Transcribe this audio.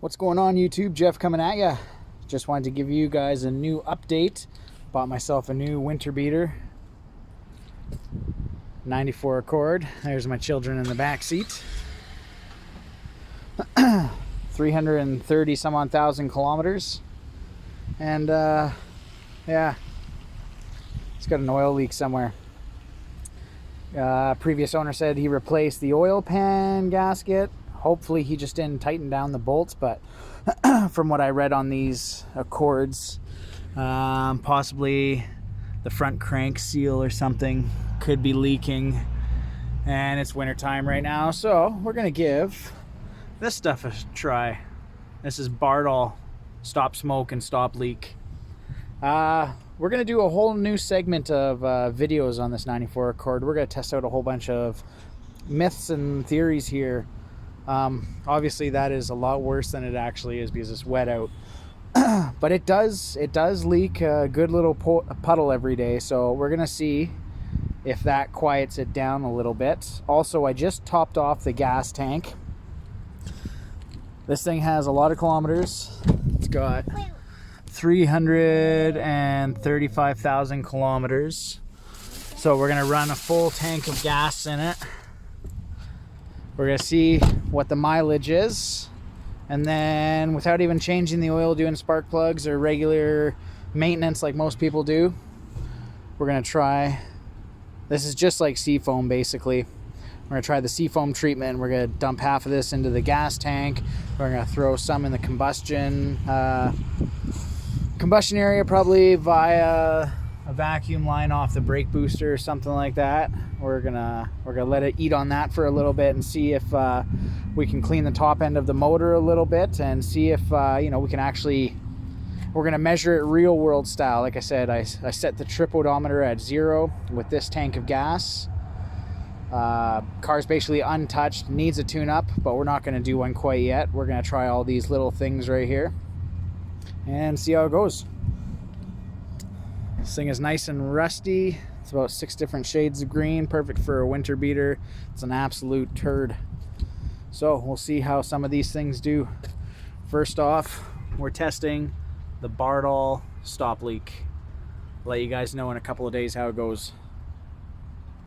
What's going on, YouTube? Jeff coming at ya. Just wanted to give you guys a new update. Bought myself a new winter beater, 94 Accord. There's my children in the back seat. 330 some odd thousand kilometers, and yeah, it's got an oil leak somewhere. Previous owner said he replaced the oil pan gasket. Hopefully he just didn't tighten down the bolts, but from what I read on these Accords, possibly the front crank seal or something could be leaking, and it's winter time right now, so we're gonna give this stuff a try. This is BARDAHL Stop Smoke and Stop Leak. We're gonna do a whole new segment of videos on this 94 Accord. We're gonna test out a whole bunch of myths and theories here. Obviously that is a lot worse than it actually is because it's wet out. But it does leak a good little puddle every day, so we're gonna see if that quiets it down a little bit. Also, I just topped off the gas tank. This thing has a lot of kilometers. It's got 335,000 kilometers. So we're gonna run a full tank of gas in it. We're gonna see what the mileage is, and then without even changing the oil, doing spark plugs or regular maintenance like most people do, we're gonna try. This is just like seafoam basically. We're gonna try the seafoam treatment. We're gonna dump half of this into the gas tank. We're gonna throw some in the combustion area, probably via a vacuum line off the brake booster or something like that. We're gonna let it eat on that for a little bit and see if we can clean the top end of the motor a little bit and see if we can actually. We're gonna measure it real world style. Like I said, I set the trip odometer at 0 with this tank of gas. Car's basically untouched, needs a tune-up, but we're not going to do one quite yet. We're going to try all these little things right here and see how it goes. This thing is nice and rusty. It's about 6 different shades of green, perfect for a winter beater. It's an absolute turd. So we'll see how some of these things do. First off, we're testing the BARDAHL Stop Leak. I'll let you guys know in a couple of days how it goes.